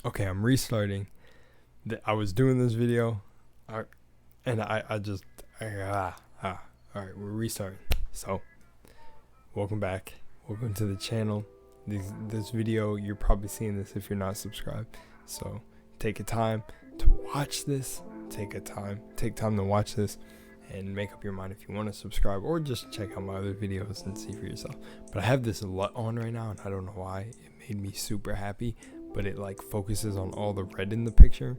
Okay, I'm restarting. I was doing this video, all right, we're restarting. So, welcome back. Welcome to the channel. This video, you're probably seeing this if you're not subscribed. So, take a time to watch this. Take time to watch this and make up your mind if you want to subscribe or just check out my other videos and see for yourself. But I have this LUT on right now and I don't know why. It made me super happy, but it like focuses on all the red in the picture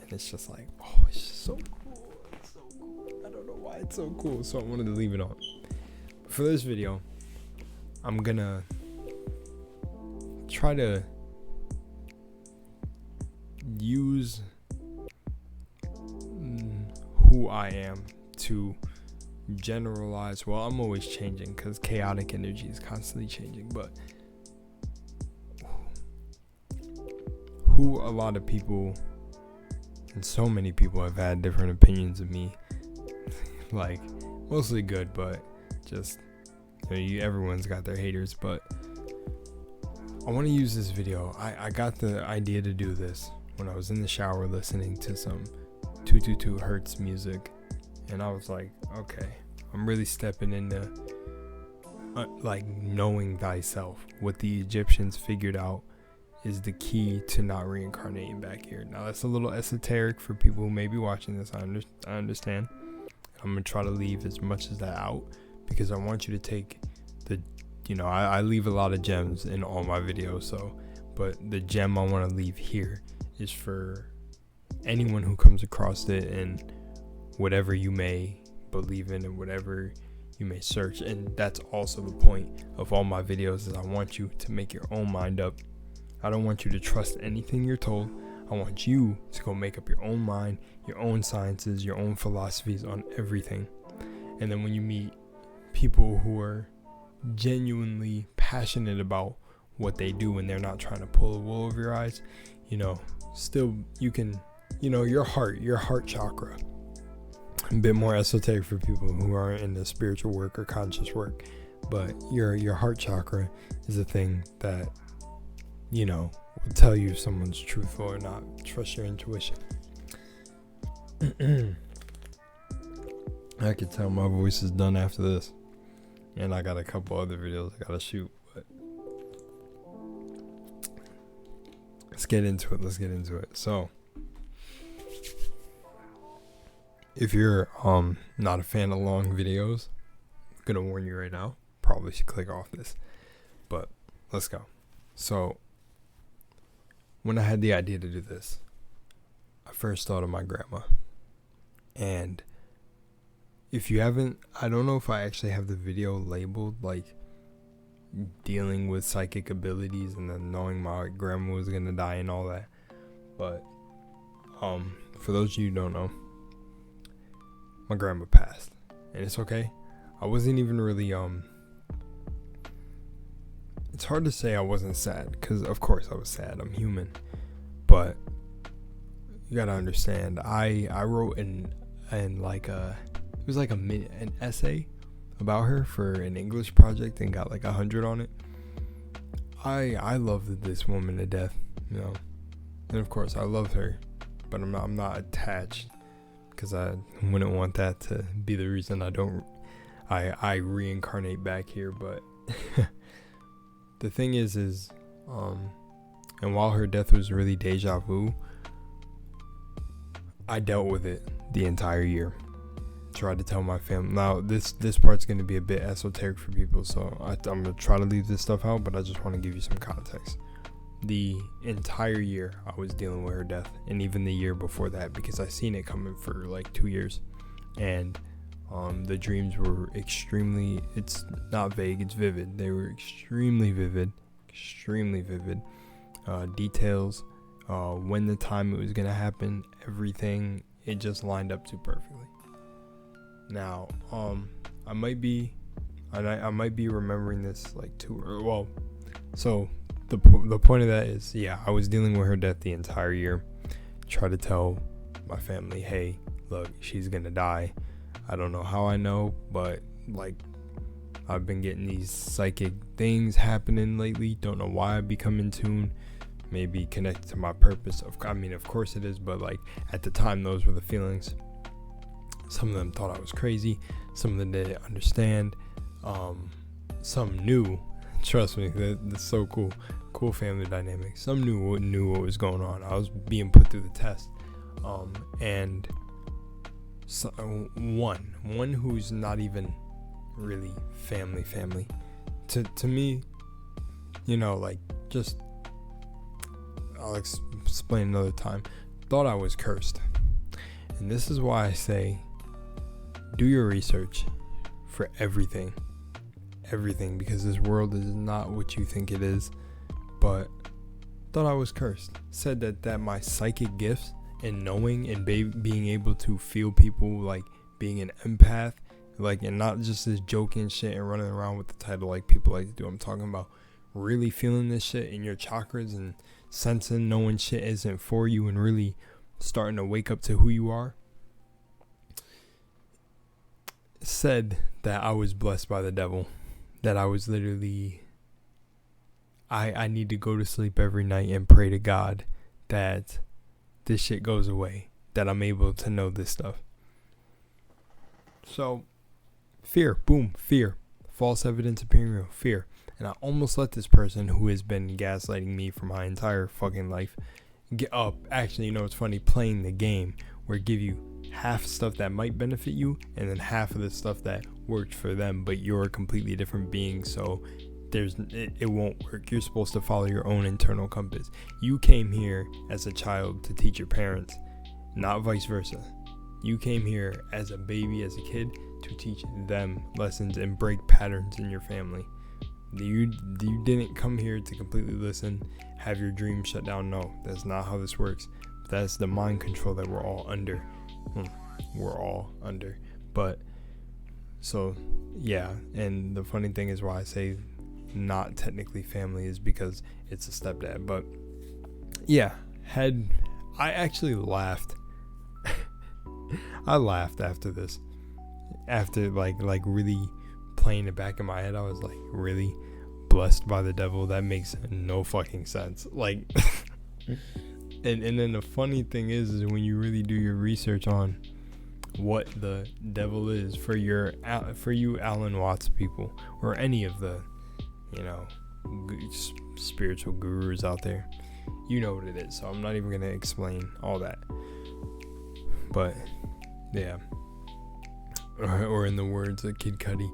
and it's just like, oh, it's just so cool. It's so cool. I don't know why it's so cool, so I wanted to leave it on. But for this video, I'm gonna try to use who I am to generalize. Well, I'm always changing because chaotic energy is constantly changing, but who a lot of people and so many people have had different opinions of me, like mostly good, but just everyone's got their haters. But I want to use this video. I got the idea to do this when I was in the shower listening to some 222 Hertz music, and I was like, okay, I'm really stepping into like knowing thyself. What the Egyptians figured out is the key to not reincarnating back here. Now that's a little esoteric for people who may be watching this. I understand. I'm gonna try to leave as much as that out because I want you to take the, I leave a lot of gems in all my videos. So, but the gem I want to leave here is for anyone who comes across it and whatever you may believe in and whatever you may search. And that's also the point of all my videos, is I want you to make your own mind up. I don't want you to trust anything you're told. I want you to go make up your own mind, your own sciences, your own philosophies on everything. And then when you meet people who are genuinely passionate about what they do and they're not trying to pull the wool over your eyes, still you can, your heart chakra, a bit more esoteric for people who aren't into spiritual work or conscious work, but your heart chakra is a thing that will tell you if someone's truthful or not. Trust your intuition. I can tell my voice is done after this, and I got a couple other videos I gotta shoot, but let's get into it. So if you're not a fan of long videos, I'm gonna warn you right now, probably should click off this, but let's go. So when I had the idea to do this, I first thought of my grandma. And if you haven't, I don't know if I actually have the video labeled like dealing with psychic abilities and then knowing my grandma was gonna die and all that. But for those of you who don't know, my grandma passed, and it's okay. I wasn't even really it's hard to say I wasn't sad, because of course I was sad. I'm human. But you gotta understand, I wrote an essay about her for an English project and got like 100 on it. I love this woman to death, and of course I love her, but I'm not attached, because I wouldn't want that to be the reason I reincarnate back here. But the thing is and while her death was really deja vu, I dealt with it the entire year. Tried to tell my family. Now this part's going to be a bit esoteric for people, so I'm going to try to leave this stuff out, but I just want to give you some context. The entire year I was dealing with her death, and even the year before that, because I seen it coming for like 2 years. And the dreams were extremely, it's not vague, it's vivid. They were extremely vivid. Details, when the time it was going to happen, everything, it just lined up too perfectly. Now, I might be remembering this like too early. Well, so the point of that is, yeah, I was dealing with her death the entire year. Try to tell my family, hey, look, she's going to die. I don't know how I know, but like I've been getting these psychic things happening lately. Don't know why I become in tune. maybe connected to my purpose. Of course it is, but like at the time, those were the feelings. Some of them thought I was crazy. Some of them didn't understand. Some knew. Trust me, that's so cool. Cool family dynamic. Some knew what was going on. I was being put through the test. And so, one who's not even really family. To me, like just, I'll explain another time. Thought I was cursed. And this is why I say, do your research for everything, because this world is not what you think it is. But thought I was cursed. Said that my psychic gifts and knowing and being able to feel people, like being an empath, like, and not just this joking shit and running around with the title like people like to do. I'm talking about really feeling this shit in your chakras and sensing, knowing shit isn't for you, and really starting to wake up to who you are. Said that I was blessed by the devil, that I was literally, I need to go to sleep every night and pray to God that this shit goes away, that I'm able to know this stuff. So fear, false evidence appearing real, fear. And I almost let this person who has been gaslighting me for my entire fucking life get up. Actually, it's funny, playing the game where it give you half stuff that might benefit you and then half of the stuff that worked for them, but you're a completely different being, so it won't work. You're supposed to follow your own internal compass. You came here as a child to teach your parents, not vice versa. You came here as a baby, as a kid, to teach them lessons and break patterns in your family. You didn't come here to completely listen, have your dreams shut down. No, that's not how this works. That's the mind control that we're all under. But so yeah, and the funny thing is why I say not technically family is because it's a stepdad. But yeah, I actually laughed. I laughed after this. After like really playing it back in my head, I was like, really? Blessed by the devil? That makes no fucking sense. Like and then the funny thing is when you really do your research on what the devil is, for you Alan Watts people, or any of the spiritual gurus out there, you know what it is. So I'm not even gonna explain all that. But yeah, or in the words of Kid Cudi,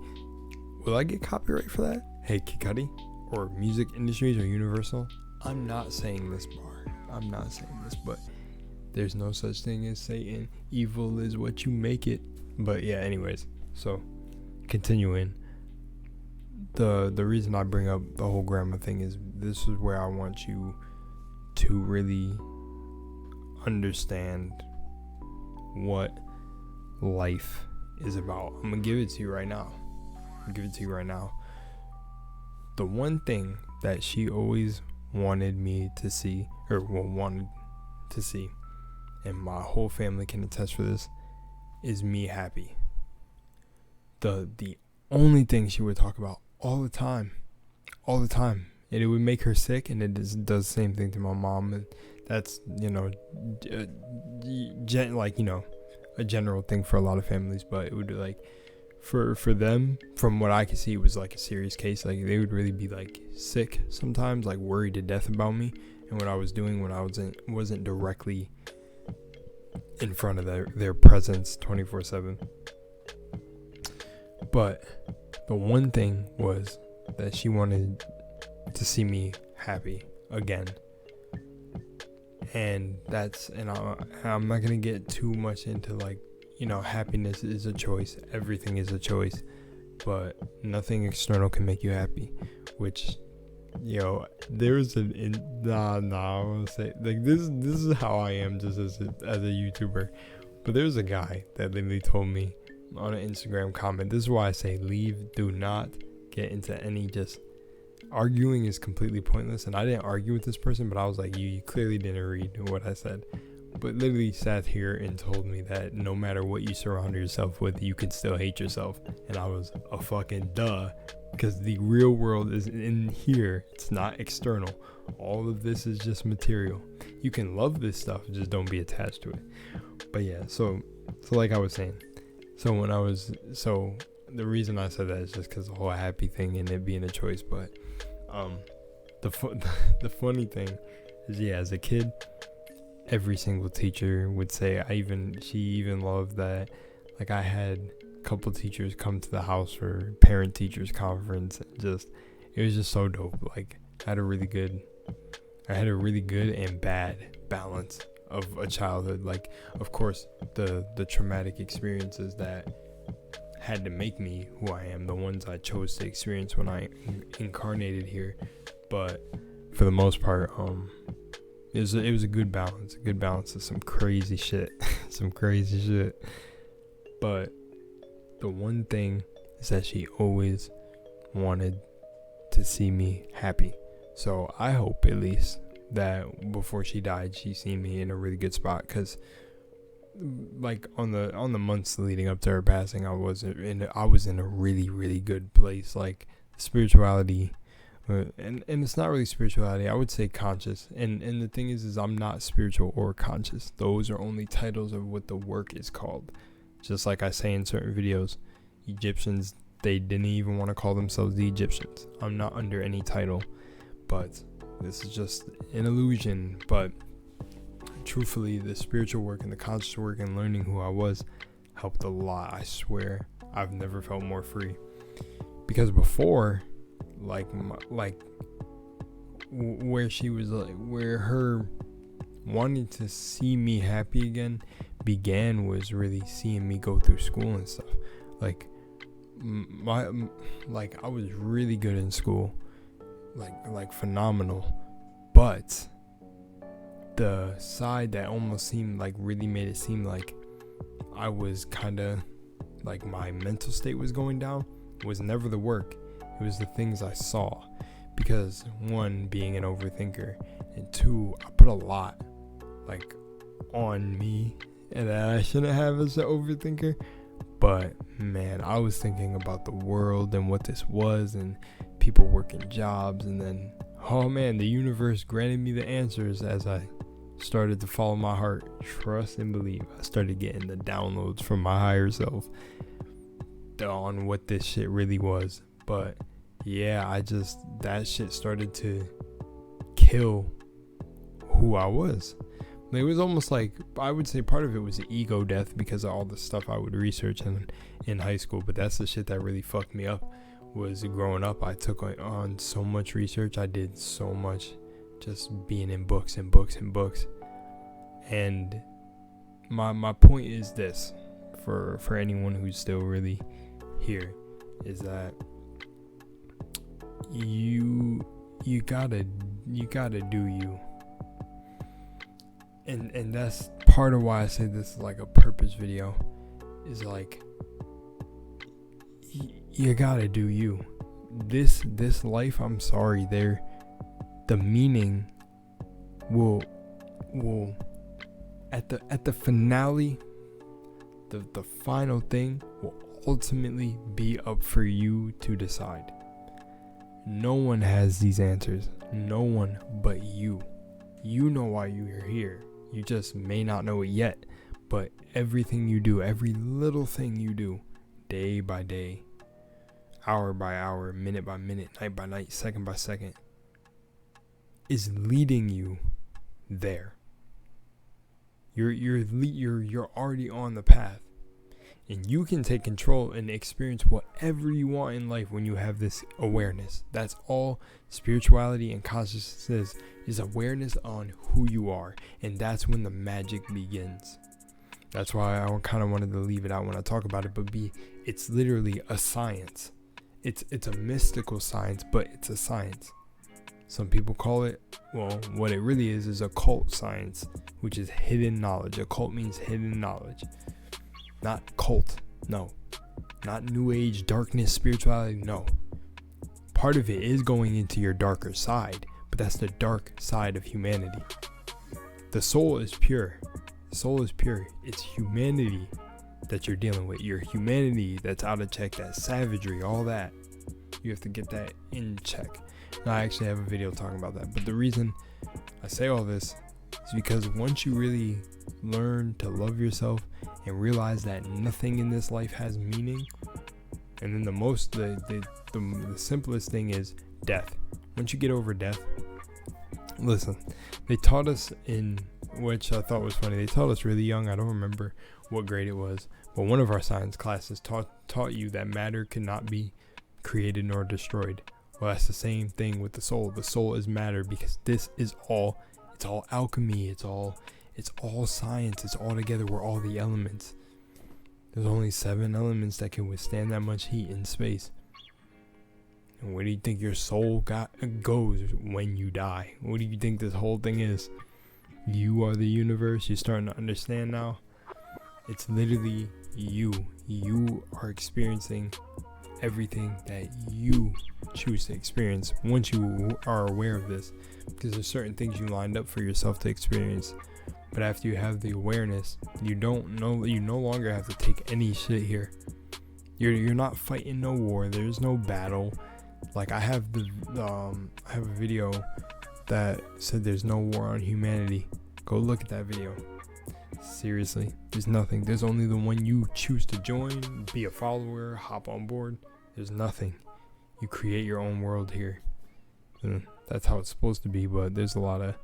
will I get copyright for that? Hey, Kid Cudi, or Music Industries, or Universal, I'm not saying this, but there's no such thing as Satan. Evil is what you make it. But yeah, anyways, so continuing, the reason I bring up the whole grandma thing is this is where I want you to really understand what life is about. I'm gonna give it to you right now. The one thing that she always wanted me to see, and my whole family can attest for this, is me happy. The only thing she would talk about all the time, and it would make her sick, and it does the same thing to my mom. And that's a general thing for a lot of families, but it would be like, for them, from what I could see, it was like a serious case. Like they would really be like sick sometimes, like worried to death about me and what I was doing when I wasn't directly in front of their presence 24/7. But the one thing was that she wanted to see me happy again. And I'm not gonna get too much into happiness is a choice. Everything is a choice, but nothing external can make you happy. Which, there's I want to say this is how I am just as a YouTuber. But there's a guy that literally told me on an Instagram comment. This is why I say do not get into any just arguing is completely pointless. And I didn't argue with this person, but I was like, you clearly didn't read what I said. But literally sat here and told me that no matter what you surround yourself with, you can still hate yourself. And I was a fucking duh, because the real world is in here. It's not external. All of this is just material. You can love this stuff, just don't be attached to it. But yeah, so like I was saying, so the reason I said that is just because the whole happy thing and it being a choice. But the funny thing is, yeah, as a kid, every single teacher would say, she even loved that, like, I had a couple teachers come to the house for parent teachers conference. It was just so dope. Like, I had a really good and bad balance of a childhood. Like, of course, the traumatic experiences that had to make me who I am, the ones I chose to experience when I incarnated here. But for the most part, it was a good balance of some crazy shit. But the one thing is that she always wanted to see me happy. So I hope at least that before she died, she seen me in a really good spot. Cause like on the months leading up to her passing, I was in a really, really good place. Like spirituality, and it's not really spirituality. I would say conscious. And the thing is I'm not spiritual or conscious. Those are only titles of what the work is called. Just like I say in certain videos, Egyptians, they didn't even want to call themselves the Egyptians. I'm not under any title, but this is just an illusion. But truthfully, the spiritual work and the conscious work and learning who I was helped a lot. I swear, I've never felt more free. Because before, where her wanting to see me happy again began was really seeing me go through school and stuff. Like I was really good in school, like phenomenal, but the side that almost seemed like really made it seem like I was kind of like my mental state was going down was never the work. It was the things I saw. Because one, being an overthinker, and two, I put a lot like on me and that I shouldn't have as an overthinker. But man, I was thinking about the world and what this was and people working jobs, and then, oh man, the universe granted me the answers as I started to follow my heart, trust and believe. I started getting the downloads from my higher self on what this shit really was. But yeah, that shit started to kill who I was. It was almost like, I would say part of it was the ego death because of all the stuff I would research in high school. But that's the shit that really fucked me up. Was growing up, I took on so much research. I did so much just being in books and books and books. And my point is this, for anyone who's still really here, is that you gotta do you. And that's part of why I say this is like a purpose video, is like you gotta do you. This life, I'm sorry, the meaning will at the finale, the final thing will ultimately be up for you to decide. No one has these answers. No one but you. You know why you're here. You just may not know it yet. But everything you do, every little thing you do, day by day, hour by hour, minute by minute, night by night, second by second, is leading you there. You're already on the path. And you can take control and experience whatever you want in life when you have this awareness. That's all spirituality and consciousness is awareness on who you are. And that's when the magic begins. That's why I kind of wanted to leave it out when I talk about it. But it's literally a science. It's a mystical science, but it's a science. Some people call it, well, what it really is occult science, which is hidden knowledge. Occult means hidden knowledge. Not cult, no. Not new age, darkness, spirituality, no. Part of it is going into your darker side, but that's the dark side of humanity. The soul is pure. The soul is pure. It's humanity that you're dealing with. Your humanity that's out of check, that savagery, all that. You have to get that in check. And I actually have a video talking about that. But the reason I say all this is because once you really learn to love yourself and realize that nothing in this life has meaning, and then the simplest thing is death. Once you get over death, listen, they taught us in, which I thought was funny, they taught us really young, I don't remember what grade it was, but one of our science classes taught you that matter cannot be created nor destroyed. Well, that's the same thing with the soul. The soul is matter, because this is all, it's all alchemy, it's all science, it's all together, we're all the elements. There's only 7 elements that can withstand that much heat in space. And where do you think your soul goes when you die? What do you think this whole thing is? You are the universe. You're starting to understand now. It's literally you. You are experiencing everything that you choose to experience once you are aware of this. Because there's certain things you lined up for yourself to experience. But after you have the awareness, you no longer have to take any shit here. You're not fighting no war. There's no battle. Like I have I have a video that said there's no war on humanity. Go look at that video. Seriously, there's nothing. There's only the one you choose to join, be a follower, hop on board. There's nothing. You create your own world here. And that's how it's supposed to be, but there's a lot of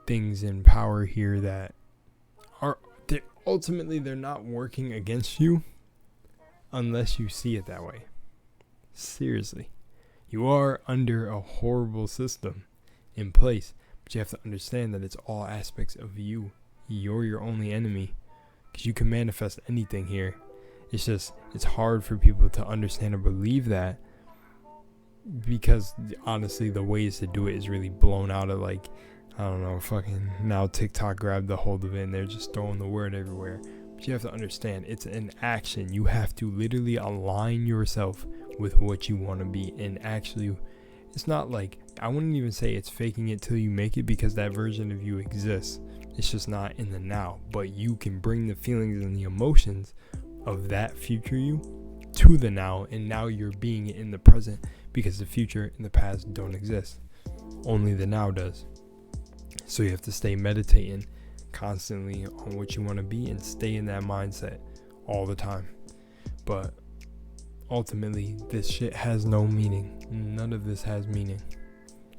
things in power here that are ultimately they're not working against you unless you see it that way. Seriously, you are under a horrible system in place, but you have to understand that it's all aspects of you. You're your only enemy, because you can manifest anything here. It's just, it's hard for people to understand or believe that, because honestly the ways to do it is really blown out of, like, I don't know, fucking now TikTok grabbed the hold of it and they're just throwing the word everywhere. But you have to understand, it's an action. You have to literally align yourself with what you want to be. And actually, it's not like, I wouldn't even say it's faking it till you make it, because that version of you exists. It's just not in the now. But you can bring the feelings and the emotions of that future you to the now, and now you're being it in the present, because the future and the past don't exist. Only the now does. So you have to stay meditating constantly on what you want to be and stay in that mindset all the time. But ultimately, this shit has no meaning. None of this has meaning.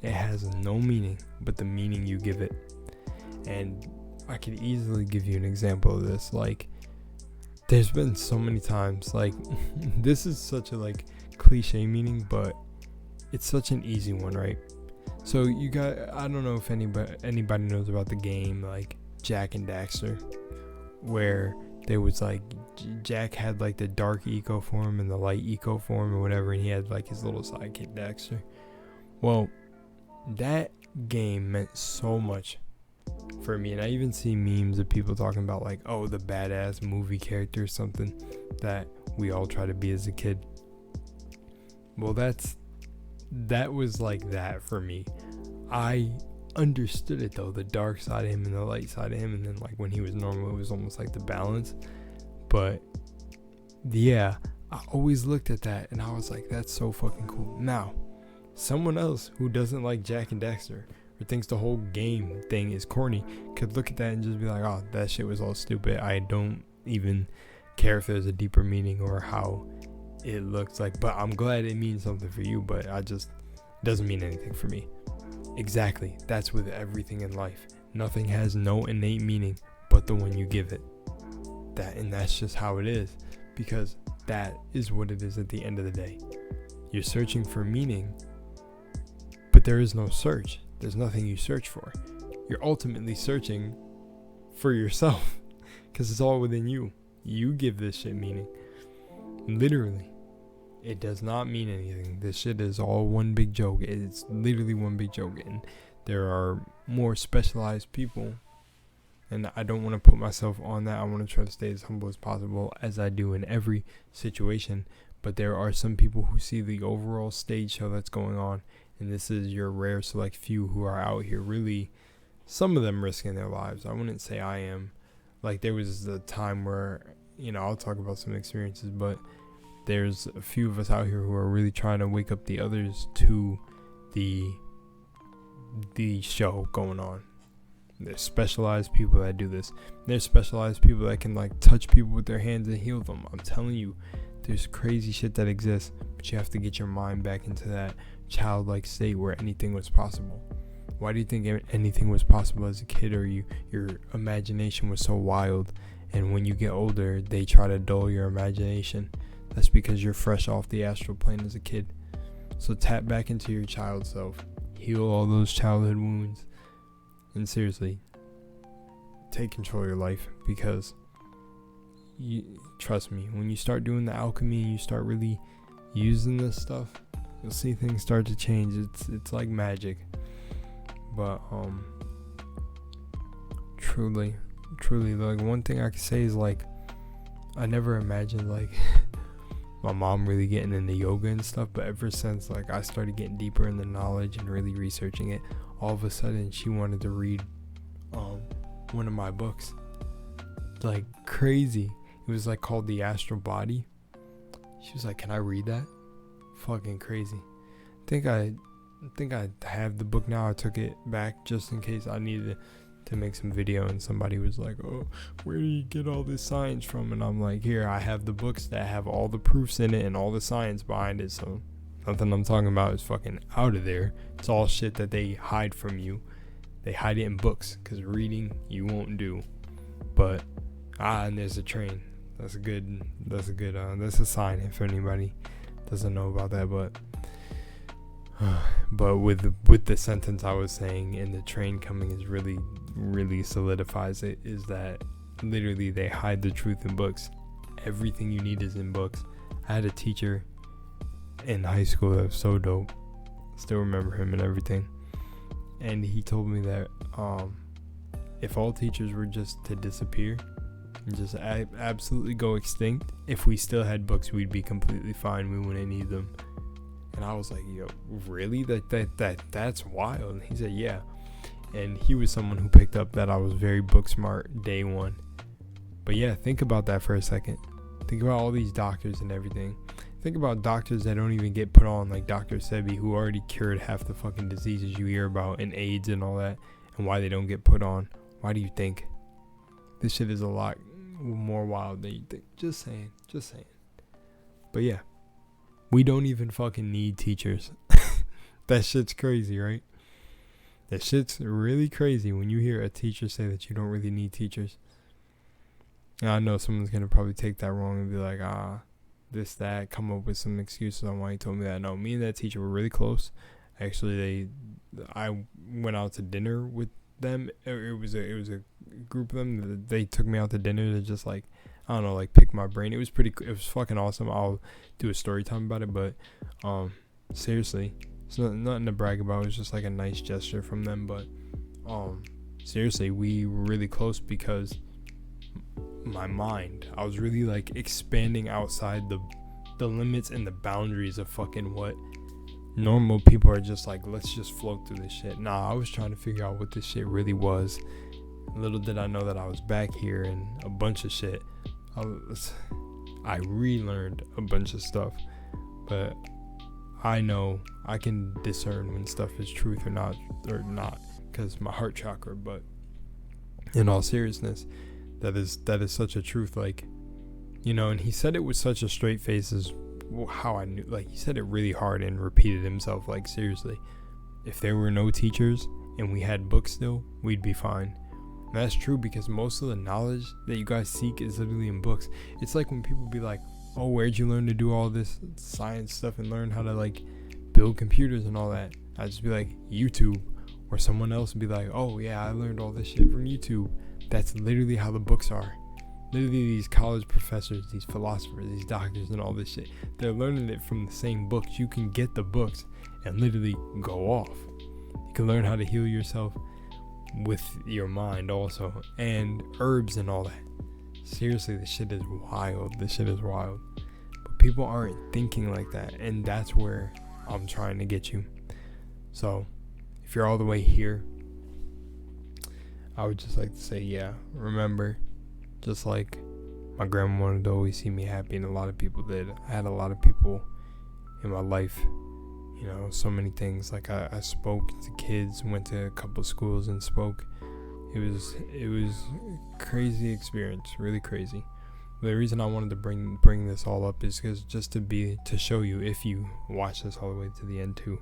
It has no meaning but the meaning you give it. And I could easily give you an example of this. Like, there's been so many times, like, this is such a like cliche meaning, but it's such an easy one, right? So you got, I don't know if anybody knows about the game like Jack and Dexter, where there was like Jack had like the dark eco form and the light eco form or whatever, and he had like his little sidekick Dexter. Well, that game meant so much for me, and I even see memes of people talking about like, oh, the badass movie character or something that we all try to be as a kid. Well, that was like that for me. I understood it though, the dark side of him and the light side of him, and then like when he was normal, it was almost like the balance. But yeah, I always looked at that and I was like, that's so fucking cool. Now, someone else who doesn't like Jack and Dexter or thinks the whole game thing is corny could look at that and just be like, oh, that shit was all stupid. I don't even care if there's a deeper meaning or how it looks like, but I'm glad it means something for you, but doesn't mean anything for me. Exactly. That's with everything in life. Nothing has no innate meaning but the one you give it. That's just how it is, because that is what it is at the end of the day. You're searching for meaning, but there is no search. There's nothing you search for. You're ultimately searching for yourself, because it's all within you. You give this shit meaning. Literally. It does not mean anything. This shit is all one big joke. It's literally one big joke. And there are more specialized people. And I don't want to put myself on that. I want to try to stay as humble as possible, as I do in every situation. But there are some people who see the overall stage show that's going on. And this is your rare select few who are out here really, some of them risking their lives. I wouldn't say I am. Like, there was a time where, I'll talk about some experiences, but there's a few of us out here who are really trying to wake up the others to the show going on. There's specialized people that do this. There's specialized people that can like touch people with their hands and heal them. I'm telling you, there's crazy shit that exists, but you have to get your mind back into that childlike state where anything was possible. Why do you think anything was possible as a kid, or your imagination was so wild, and when you get older they try to dull your imagination? That's because you're fresh off the astral plane as a kid. So tap back into your child self, heal all those childhood wounds, and seriously, take control of your life, because trust me, when you start doing the alchemy and you start really using this stuff, you'll see things start to change. It's like magic. But truly, like, one thing I can say is, like, I never imagined like my mom really getting into yoga and stuff, but ever since like I started getting deeper in the knowledge and really researching it, all of a sudden she wanted to read one of my books. Like, crazy. It was like called The Astral Body. She was like, "Can I read that?" Fucking crazy. I think I have the book now. I took it back just in case I needed to make some video, and somebody was like, "Oh, where do you get all this science from?" And I'm like, "Here, I have the books that have all the proofs in it and all the science behind it, so nothing I'm talking about is fucking out of there. It's all shit that they hide from you. They hide it in books, because reading you won't do." But and there's a train. That's a sign if anybody doesn't know about that. But with the sentence I was saying, and the train coming is really solidifies it, is that literally they hide the truth in books. Everything you need is in books. I had a teacher in high school that was so dope. Still remember him and everything. And he told me that if all teachers were just to disappear and just absolutely go extinct, if we still had books, we'd be completely fine. We wouldn't need them. And I was like, "Yo, really? That's wild." And he said, "Yeah." And he was someone who picked up that I was very book smart day one. But yeah, think about that for a second. Think about all these doctors and everything. Think about doctors that don't even get put on, like Dr. Sebi, who already cured half the fucking diseases you hear about, and AIDS and all that, and why they don't get put on. Why do you think? This shit is a lot more wild than you think. Just saying. But yeah, we don't even fucking need teachers. That shit's crazy, right? That shit's really crazy when you hear a teacher say that you don't really need teachers. And I know someone's gonna probably take that wrong and be like, this, that, come up with some excuses on why he told me that. No, me and that teacher were really close. Actually, I went out to dinner with them. It was a group of them. They took me out to dinner to just, like, I don't know, like, pick my brain. It was fucking awesome. I'll do a story time about it, but seriously, it's nothing to brag about. It was just like a nice gesture from them. But seriously, we were really close because my mind, I was really like expanding outside the limits and the boundaries of fucking what normal people are just like, let's just float through this shit. Nah, I was trying to figure out what this shit really was. Little did I know that I was back here and a bunch of shit. I relearned a bunch of stuff, but I know I can discern when stuff is truth or not, because my heart chakra. But in all seriousness, that is such a truth, like, you know. And he said it with such a straight face, as how I knew. Like, he said it really hard and repeated himself. Like, seriously, if there were no teachers and we had books still, we'd be fine. And that's true, because most of the knowledge that you guys seek is literally in books. It's like when people be like, "Oh, where'd you learn to do all this science stuff and learn how to like build computers and all that?" I'd just be like, YouTube. Or someone else would be like, "Oh yeah, I learned all this shit from YouTube." That's literally how the books are. Literally, these college professors, these philosophers, these doctors and all this shit, they're learning it from the same books. You can get the books and literally go off. You can learn how to heal yourself with your mind also, and herbs and all that. Seriously, this shit is wild. But people aren't thinking like that, and that's where I'm trying to get you. So if you're all the way here, I would just like to say, yeah, remember, just like my grandma wanted to always see me happy, and a lot of people did. I had a lot of people in my life, You know, so many things. Like I spoke to kids, went to a couple schools and spoke. It was a crazy experience, really crazy. The reason I wanted to bring this all up is because just to show you, if you watch this all the way to the end too,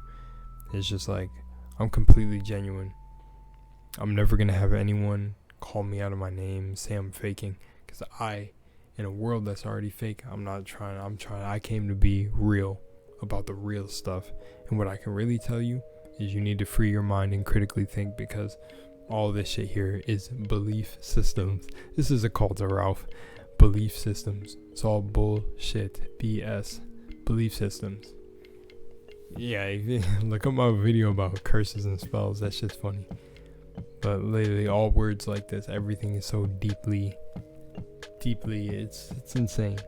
it's just like, I'm completely genuine. I'm never gonna have anyone call me out of my name, say I'm faking, because in a world that's already fake, I came to be real about the real stuff. And what I can really tell you is you need to free your mind and critically think, because all this shit here is belief systems. This is a call to Ralph. Belief systems. It's all bullshit. BS. Belief systems. Yeah, look up my video about curses and spells. That shit's funny. But literally all words like this, everything is so deeply, it's insane.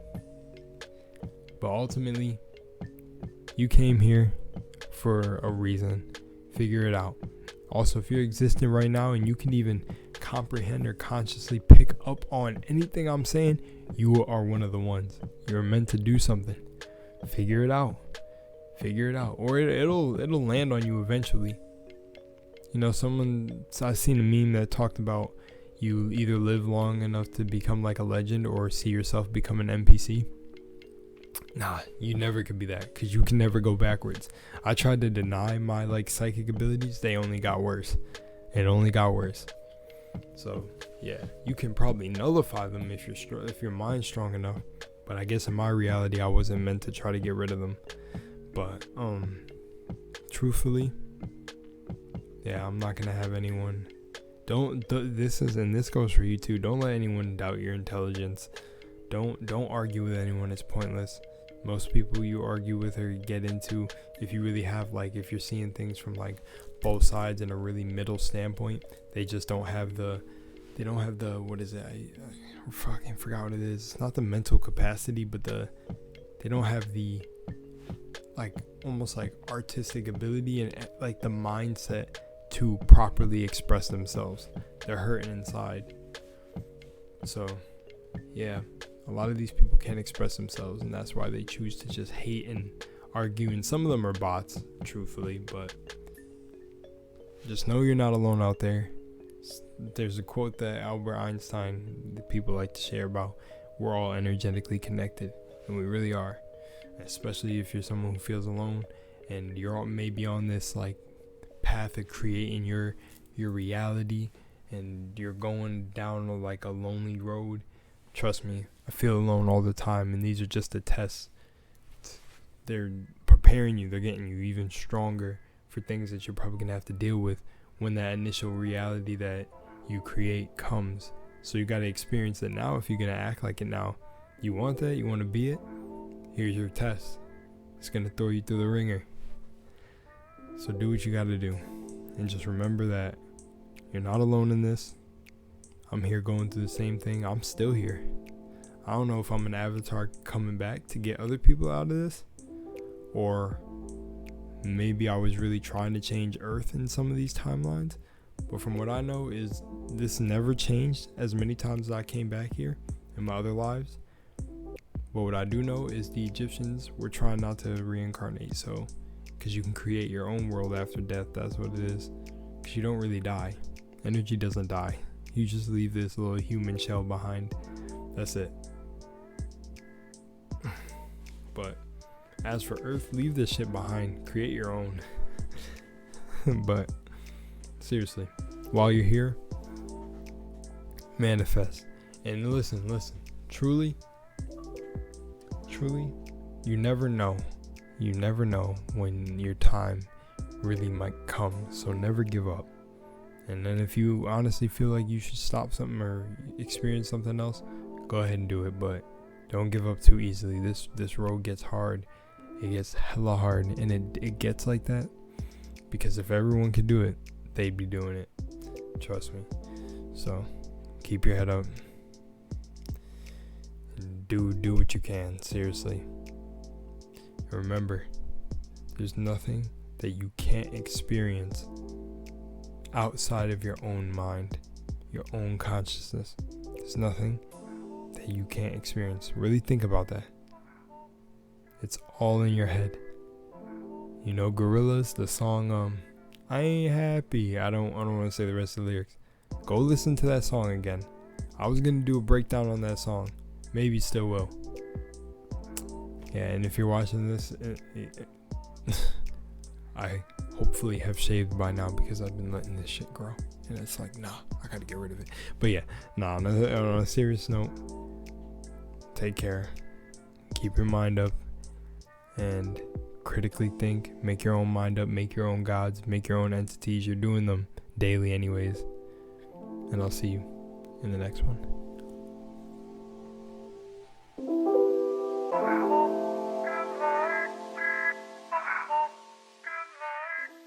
But ultimately, you came here for a reason. Figure it out. Also, if you're existing right now and you can even comprehend or consciously pick up on anything I'm saying, you are one of the ones. You're meant to do something. Figure it out. Or it'll land on you eventually. You know, I seen a meme that talked about you either live long enough to become like a legend or see yourself become an NPC. Nah, you never could be that, because you can never go backwards. I tried to deny my like psychic abilities. They only got worse. It only got worse. So yeah, you can probably nullify them if your mind's strong enough. But I guess in my reality, I wasn't meant to try to get rid of them. But truthfully, yeah, I'm not gonna have anyone. This goes for you too. Don't let anyone doubt your intelligence. Don't argue with anyone. It's pointless. Most people you argue with or get into, if you really have if you're seeing things from like both sides in a really middle standpoint, they just don't have the what is it? I fucking forgot what it is. It's not the mental capacity, but they don't have the almost like artistic ability and like the mindset to properly express themselves. They're hurting inside. So yeah, a lot of these people can't express themselves, and that's why they choose to just hate and argue. And some of them are bots, truthfully, but just know you're not alone out there. There's a quote that Albert Einstein, the people like to share about, we're all energetically connected, and we really are. Especially if you're someone who feels alone and you're maybe on this path of creating your reality, and you're going down a lonely road. Trust me, I feel alone all the time, and these are just the tests. They're preparing you. They're getting you even stronger for things that you're probably gonna have to deal with when that initial reality that you create comes. So you gotta experience it now if you're gonna act like it now. You want that? You want to be it? Here's your test. It's gonna throw you through the ringer. So do what you gotta do, and just remember that you're not alone in this. I'm here going through the same thing. I'm still here. I don't know if I'm an avatar coming back to get other people out of this, or maybe I was really trying to change Earth in some of these timelines. But from what I know is this never changed as many times as I came back here in my other lives. But what I do know is the Egyptians were trying not to reincarnate. So, because you can create your own world after death, that's what it is. Because you don't really die. Energy doesn't die. You just leave this little human shell behind. That's it. But as for Earth, leave this shit behind. Create your own. But seriously, while you're here, manifest. And listen. Truly, you never know. You never know when your time really might come. So never give up. And then if you honestly feel like you should stop something or experience something else, go ahead and do it. But don't give up too easily. This road gets hard. It gets hella hard. And it gets like that because if everyone could do it, they'd be doing it. Trust me. So keep your head up. And do what you can. Seriously. And remember, there's nothing that you can't experience outside of your own mind, your own consciousness. There's nothing that you can't experience. Really think about that. It's all in your head. You know Gorillaz, the song I Ain't Happy. I don't want to say the rest of the lyrics. Go listen to that song again. I was gonna do a breakdown on that song. Maybe still will. Yeah, and if you're watching this, I hopefully have shaved by now because I've been letting this shit grow. And it's like, nah, I gotta get rid of it. But yeah, nah, on a serious note, take care. Keep your mind up. And critically think. Make your own mind up. Make your own gods. Make your own entities. You're doing them daily anyways. And I'll see you in the next one.